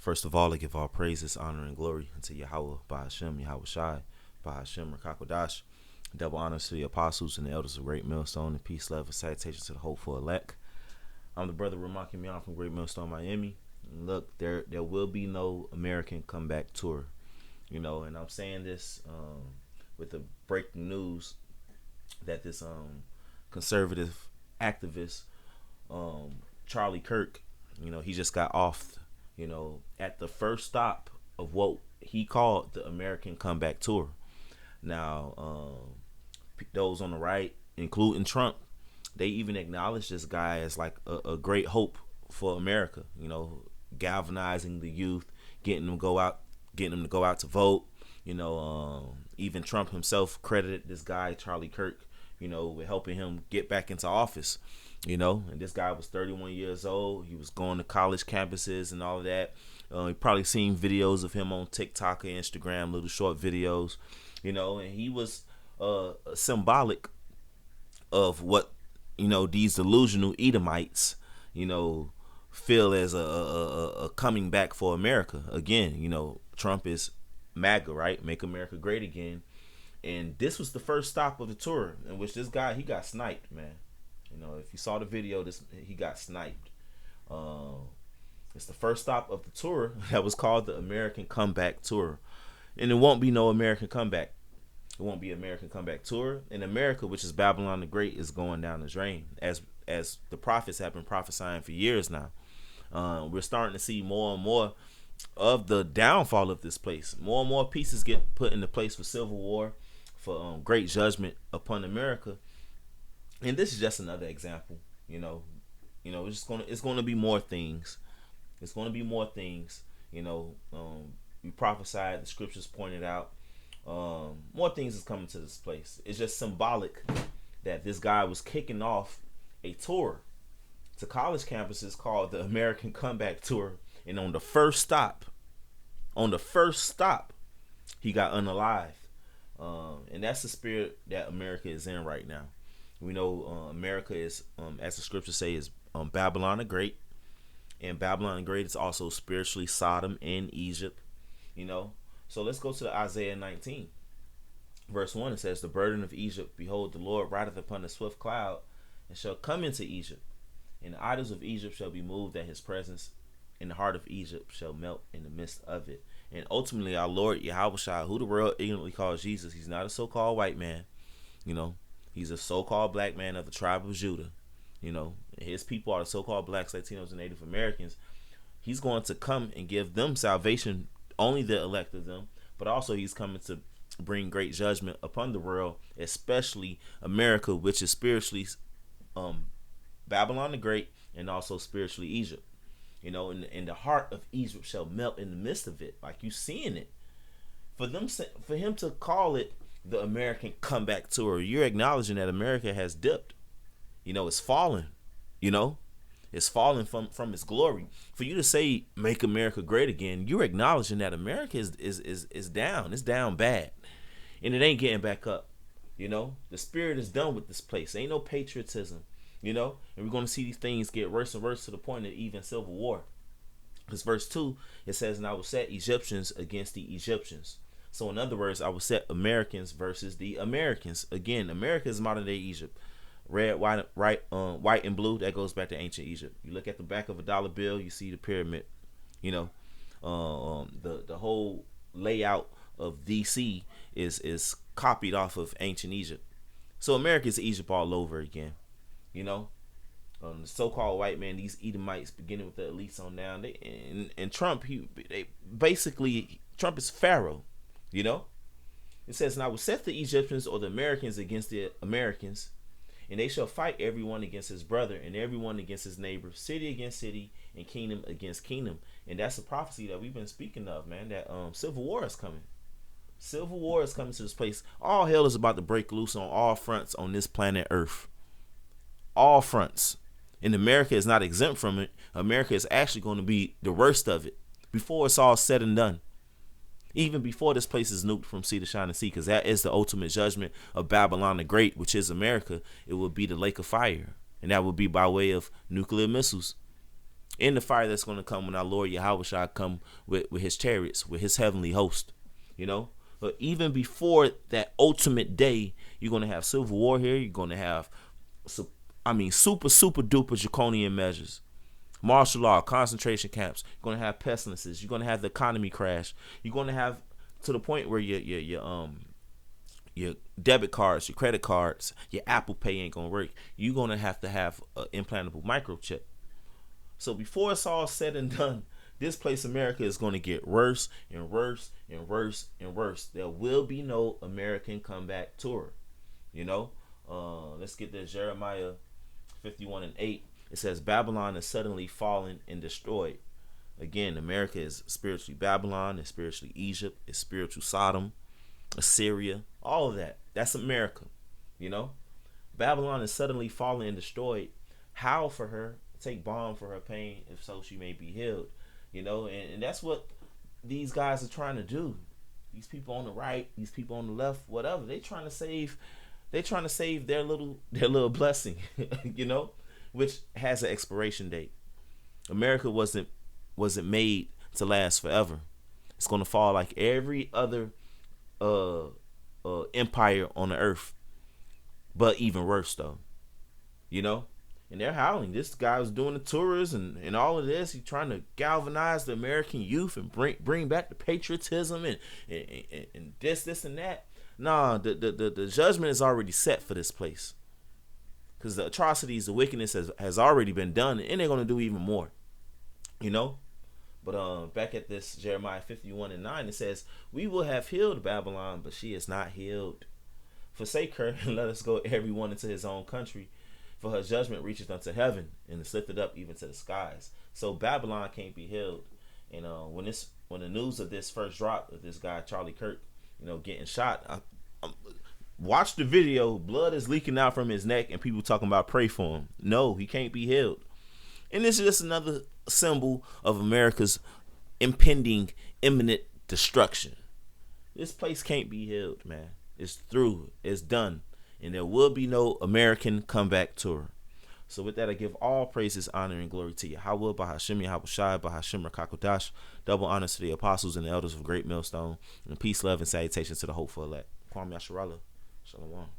First of all, I give all praises, honor, and glory unto Yahweh, Bahashem, Yahweh Shai, Bahashem, Rakakwadash. Double honors to the apostles and the elders of Great Millstone, and peace, love, and salutations to the hopeful elect. I'm the brother Ramaki Mian from Great Millstone, Miami. And look, there will be no American comeback tour, and I'm saying this with the breaking news that this conservative activist, Charlie Kirk, he just got off, at the first stop of what he called the American comeback tour. Now, those on the right, including Trump, they even acknowledge this guy as like a great hope for America. Galvanizing the youth, getting them to go out to vote. Even Trump himself credited this guy Charlie Kirk, with helping him get back into office. And this guy was 31 years old. He was going to college campuses and all of that. You probably seen videos of him on TikTok or Instagram, little short videos, and he was symbolic of what, these delusional Edomites, feel as a coming back for America. Again, Trump is MAGA, right? Make America Great Again. And this was the first stop of the tour in which this guy, he got sniped, man. If you saw the video, he got sniped. It's the first stop of the tour that was called the American Comeback Tour. And it won't be no American comeback. It won't be American Comeback Tour. In America, which is Babylon the Great, is going down the drain. As the prophets have been prophesying for years now. We're starting to see more and more of the downfall of this place. More and more pieces get put into place for civil war, for great judgment upon America. And this is just another example. It's gonna be more things. It's gonna be more things. We prophesied, the scriptures pointed out. More things is coming to this place. It's just symbolic that this guy was kicking off a tour to college campuses called the American Comeback Tour, and on the first stop, he got unalived. And that's the spirit that America is in right now. We know America is, as the scriptures say, is Babylon the Great, and Babylon the Great is also spiritually Sodom and Egypt. So let's go to Isaiah 19, verse 1. It says, "The burden of Egypt, behold, the Lord rideth upon a swift cloud, and shall come into Egypt. And the idols of Egypt shall be moved at his presence, and the heart of Egypt shall melt in the midst of it." And ultimately, our Lord Yahweh Shai, who the world ignorantly calls Jesus, he's not a so-called white man. He's a so-called black man of the tribe of Judah. His people are the so-called blacks, Latinos, and Native Americans. He's going to come and give them salvation, only the elect of them, but also he's coming to bring great judgment upon the world, especially America, which is spiritually Babylon the Great, and also spiritually Egypt. And the heart of Egypt shall melt in the midst of it, like you seeing it. For him to call it the American Comeback Tour, you're acknowledging that America has dipped. It's fallen. It's fallen from its glory. For you to say "Make America Great Again," you're acknowledging that America is down. It's down bad, and it ain't getting back up. The spirit is done with this place. Ain't no patriotism. And we're going to see these things get worse and worse to the point of even civil war. Because verse 2, it says, "And I will set Egyptians against the Egyptians." So in other words, I will set Americans versus the Americans. Again, America is modern day Egypt. Red, white, and blue, that goes back to ancient Egypt. You look at the back of a dollar bill, you see the pyramid. The whole layout of DC is copied off of ancient Egypt. So America is Egypt all over again. The so-called white man, these Edomites, beginning with the elites on down, and Trump, Trump is Pharaoh. It says, "And I will set the Egyptians," or the Americans, "against the Americans, and they shall fight everyone against his brother, and everyone against his neighbor, city against city, and kingdom against kingdom." And that's the prophecy that we've been speaking of, man, that civil war is coming. Civil war is coming to this place. All hell is about to break loose on all fronts on this planet Earth. All fronts. And America is not exempt from it. America is actually going to be the worst of it before it's all said and done. Even before this place is nuked from sea to shining sea, because that is the ultimate judgment of Babylon the Great, which is America. It will be the lake of fire, and that will be by way of nuclear missiles. in the fire that's going to come when our Lord Yahweh shall come with his chariots, with his heavenly host, you know. But even before that ultimate day, you're going to have civil war here. You're going to have, super duper draconian measures, martial law, concentration camps. You're going to have pestilences. You're going to have the economy crash. You're going to have to the point where your debit cards, your credit cards, your Apple Pay ain't going to work. You're going to have an implantable microchip. So before it's all said and done, this place America is going to get worse and worse and worse and worse. There will be no American comeback tour. You know, let's get this. Jeremiah 51:8. It says Babylon is suddenly fallen and destroyed. Again, America is spiritually Babylon, is spiritually Egypt, is spiritual Sodom, Assyria, all of that. That's America. You know, Babylon is suddenly fallen and destroyed. How for her? Take balm for her pain, if so she may be healed. You know, and that's what these guys are trying to do. These people on the right, these people on the left, whatever, they trying to save their little blessing, you know, which has an expiration date. America wasn't made to last forever. It's gonna fall like every other empire on the earth, but even worse though, you know. And they're howling. This guy was doing the tours and all of this. He's trying to galvanize the American youth and bring back the patriotism and this and that. Nah, the judgment is already set for this place. Because the atrocities, the wickedness has already been done, and they're going to do even more. You know? But back at this Jeremiah 51:9, it says, "We will have healed Babylon, but she is not healed. Forsake her and let us go everyone into his own country. For her judgment reaches unto heaven and is lifted up even to the skies." So Babylon can't be healed. And when the news of this first dropped, of this guy Charlie Kirk, you know, getting shot, watch the video. Blood is leaking out from his neck, and people talking about pray for him. No, he can't be healed. And this is just another symbol of America's impending, imminent destruction. This place can't be healed, man. It's through. It's done. And there will be no American comeback tour. So with that, I give all praises, honor, and glory to Yahweh, Bahashim, Yahweh Shai, Bahashim, Rakakodash. Double honors to the apostles and the elders of Great Millstone. And peace, love, and salutations to the hopeful elect. Kwame Yasharallah. Shalom.